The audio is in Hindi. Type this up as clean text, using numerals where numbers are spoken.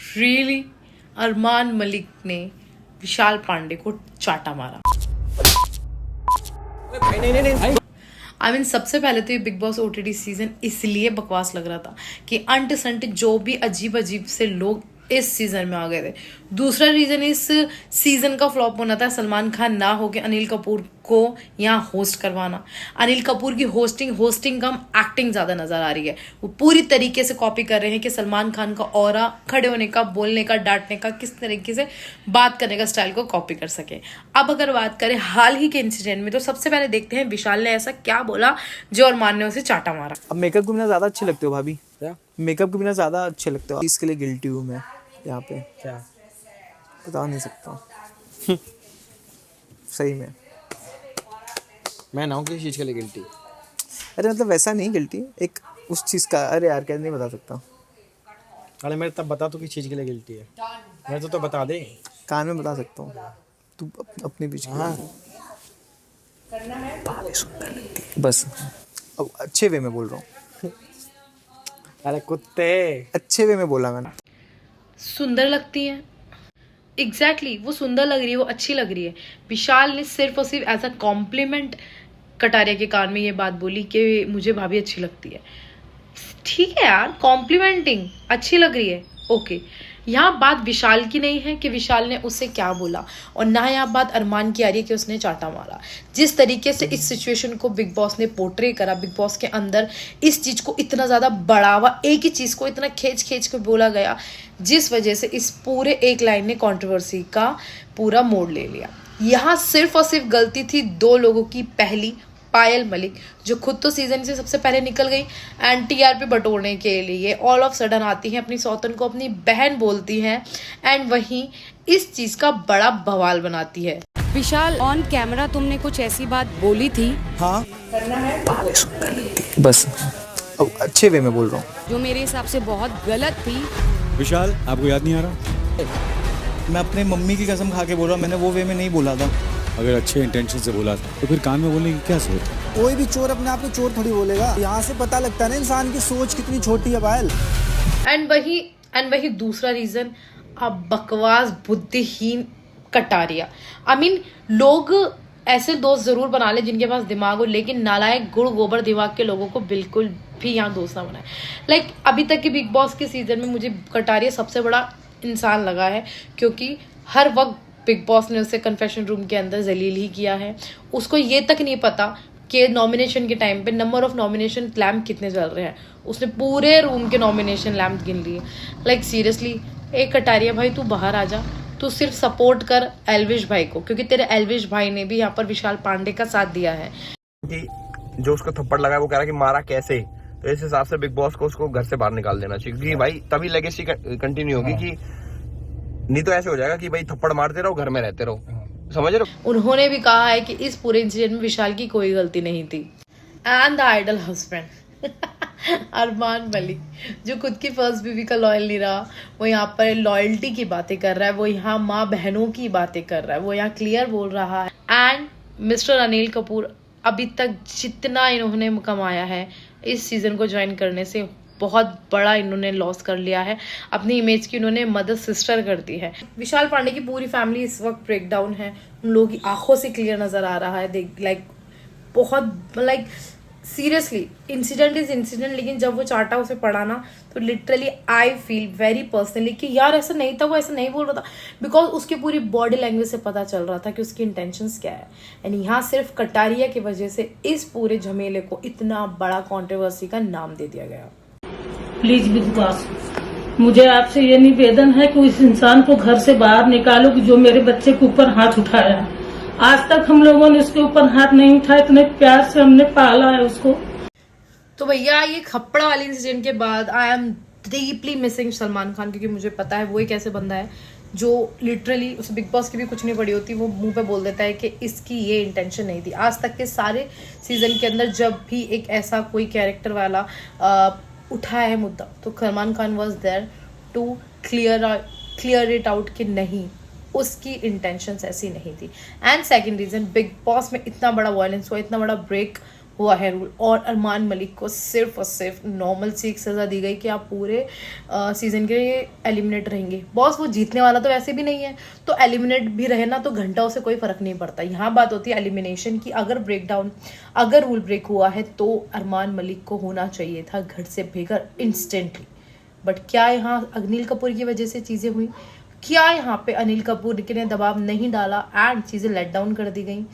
रियली अरमान मलिक ने विशाल पांडे को चाटा मारा। आई मीन सबसे पहले तो ये बिग बॉस ओटीटी सीजन इसलिए बकवास लग रहा था कि अंट संट जो भी अजीब अजीब से लोग इस सीजन में आ गए थे। दूसरा रीजन इस सीजन का फ्लॉप होना था सलमान खान ना होके अनिल कपूर को यहाँ होस्ट करवाना। अनिल कपूर की होस्टिंग कम एक्टिंग ज्यादा नजर आ रही है। वो पूरी तरीके से कॉपी कर रहे हैं कि सलमान खान का ऑरा, खड़े होने का, बोलने का, डांटने का, किस तरीके से बात करने का स्टाइल को कॉपी कर सके। अब अगर बात करें हाल ही के इंसिडेंट में तो सबसे पहले देखते हैं विशाल ने ऐसा क्या बोला जो अरमान ने उसे चाटा मारा। अब मेकअप के बिना ज्यादा अच्छे लगते हो भाभी। क्या मेकअप के बिना ज्यादा अच्छे लगते हो। इसके लिए गिल्टी हूँ मैं यहाँ पे। क्या बता नहीं सकता सही में मैं ना हूँ किसी चीज़ के लिए गिल्टी। अरे मतलब वैसा नहीं गिल्टी, एक उस चीज़ का। अरे यार कैसे नहीं बता सकता। अरे मैं तब बता तू किस चीज़ के लिए गिल्टी है। मैं तो बता दे। कान में बता सकता हूँ, तू अपने बीच की। हाँ बस अब अच्छे वे में बोल रहा हूँ। अरे कुत्ते अच्छे वे में बोला मैंने। सुंदर लगती है। एग्जैक्टली वो सुंदर लग रही है, वो अच्छी लग रही है। विशाल ने सिर्फ और सिर्फ एज अ कॉम्प्लीमेंट कटारिया के कान में ये बात बोली कि मुझे भाभी अच्छी लगती है। ठीक है यार, कॉम्प्लीमेंटिंग अच्छी लग रही है, ओके। यहाँ बात विशाल की नहीं है कि विशाल ने उससे क्या बोला, और ना यहाँ बात अरमान की आ रही है कि उसने चाटा मारा। जिस तरीके से इस सिचुएशन को बिग बॉस ने पोर्ट्रे करा, बिग बॉस के अंदर इस चीज को इतना ज्यादा बढ़ावा, एक ही चीज को इतना खींच खींच के बोला गया, जिस वजह से इस पूरे एक लाइन ने कंट्रोवर्सी का पूरा मोड़ ले लिया। यहाँ सिर्फ और सिर्फ गलती थी दो लोगों की। पहली पायल मलिक, जो खुद तो सीजन से सबसे पहले निकल गई एंड टीआरपी बटोरने के लिए ऑल ऑफ सडन आती हैं, अपनी सौतन को अपनी बहन बोलती हैं एंड वहीं इस चीज का बड़ा बवाल बनाती है। विशाल ऑन कैमरा तुमने कुछ ऐसी बात बोली थी। हाँ बस अब अच्छे वे में बोल रहा हूँ। जो मेरे हिसाब से बहुत गलत थी। विशाल आपको याद नहीं आ रहा? मैं अपने मम्मी की कसम खा के बोल रहा हूँ, मैंने वो वे में नहीं बोला था। अगर अच्छे इंटेंशन से बोला था तो फिर कान में बोलने की क्या जरूरत है? कोई भी चोर अपने आप को चोर थोड़ी बोलेगा। यहाँ से पता लगता है ना इंसान की सोच कितनी छोटी है पायल। एंड वही दूसरा रीजन, अब बकवास बुद्धिहीन कटारिया। आई मीन लोग ऐसे दोस्त जरूर बना ले जिनके पास दिमाग हो, लेकिन नालायक गुड़ गोबर दिमाग के लोगों को बिल्कुल भी यहाँ दोस्त ना बनाए। लाइक अभी तक के बिग बॉस के सीजन में मुझे कटारिया सबसे बड़ा इंसान लगा है, क्योंकि हर वक्त बिग बॉस ने उसे कन्फेशन रूम के अंदर जलील ही किया है। उसको ये तक नहीं पता कि नॉमिनेशन के टाइम पे नंबर ऑफ नॉमिनेशन लैम्प कितने चल रहे हैं। उसने पूरे रूम के नॉमिनेशन लैम्प गिन लिए। लाइक सीरियसली, एक कटारिया भाई तू बाहर आ जा, तू सिर्फ सपोर्ट कर एल्विश भाई को, क्योंकि तेरे एल्विश भाई ने भी यहाँ पर विशाल पांडे का साथ दिया है। कि जो उसको थप्पड़ लगा वो कह रहा कि मारा कैसे, तो इस हिसाब से बिग बॉस को उसको घर से बाहर निकाल देना चाहिए, क्योंकि भाई तभी लेगेसी कंटिन्यू होगी। कि नहीं तो ऐसे हो जाएगा कि भाई थप्पड़ मारते रहो, घर में रहते रहो। समझ रहे हो? उन्होंने भी कहा है कि इस पूरे इंसिडेंट में विशाल की कोई गलती नहीं थी। And the idol husband Armaan Malik, जो खुद की फर्स्ट बीवी का लॉयल नहीं रहा, वो यहाँ पर लॉयल्टी की बातें कर रहा है, वो यहाँ माँ बहनों की बातें कर रहा है, वो यहाँ क्लियर बोल रहा है। एंड मिस्टर अनिल कपूर, अभी तक जितना इन्होंने कमाया है इस सीजन को ज्वाइन करने से, बहुत बड़ा इन्होंने लॉस कर लिया है। अपनी इमेज की इन्होंने मदर सिस्टर कर दी है। विशाल पांडे की पूरी फैमिली इस वक्त ब्रेकडाउन है, उन लोगों की आंखों से क्लियर नजर आ रहा है। लाइक बहुत like seriously incident is incident, लेकिन जब वो चाटा उसे पड़ा ना, तो literally I feel very personally कि यार ऐसा नहीं था, वो ऐसा नहीं बोल रहा था, बिकॉज उसकी पूरी बॉडी लैंग्वेज से पता चल रहा था कि उसकी इंटेंशंस क्या है। एंड यहाँ सिर्फ कटारिया की वजह से इस पूरे झमेले को इतना बड़ा कंट्रोवर्सी का नाम दे दिया गया। प्लीज बिग बॉस, मुझे आपसे ये निवेदन है कि उस इंसान को घर से बाहर निकालो कि जो मेरे बच्चे के ऊपर हाथ उठाया। आज तक हम लोगों ने उसके ऊपर हाथ नहीं उठाया, इतने प्यार से हमने पाला है उसको। तो भैया ये खप्पड़ा वाले इंसिडेंट के बाद I am deeply missing Salman Khan, क्योंकि मुझे पता है वो एक ऐसे बंदा है जो लिटरली उसे बिग बॉस की भी कुछ नहीं पड़ी होती, वो मुंह पे बोल देता है कि इसकी ये इंटेंशन नहीं थी। आज तक के सारे सीजन के अंदर जब भी एक ऐसा कोई कैरेक्टर वाला उठाया है मुद्दा, तो Salman Khan was there to clear it out कि नहीं, उसकी इंटेंशंस ऐसी नहीं थी। And second reason, Bigg Boss में इतना बड़ा वायलेंस हुआ, इतना बड़ा ब्रेक हुआ है रूल, और अरमान मलिक को सिर्फ और सिर्फ नॉर्मल सी एक सज़ा दी गई कि आप पूरे सीज़न के लिए एलिमिनेट रहेंगे। बॉस वो जीतने वाला तो वैसे भी नहीं है, तो एलिमिनेट भी रहे ना तो घंटा उसे कोई फ़र्क नहीं पड़ता। यहाँ बात होती है एलिमिनेशन की। अगर रूल ब्रेक हुआ है तो अरमान मलिक को होना चाहिए था घर से बेघर इंस्टेंटली। बट क्या यहाँ अनिल कपूर की वजह से चीज़ें हुई? क्या यहाँ पे अनिल कपूर ने दबाव नहीं डाला एंड चीज़ें लेट डाउन कर दी गई?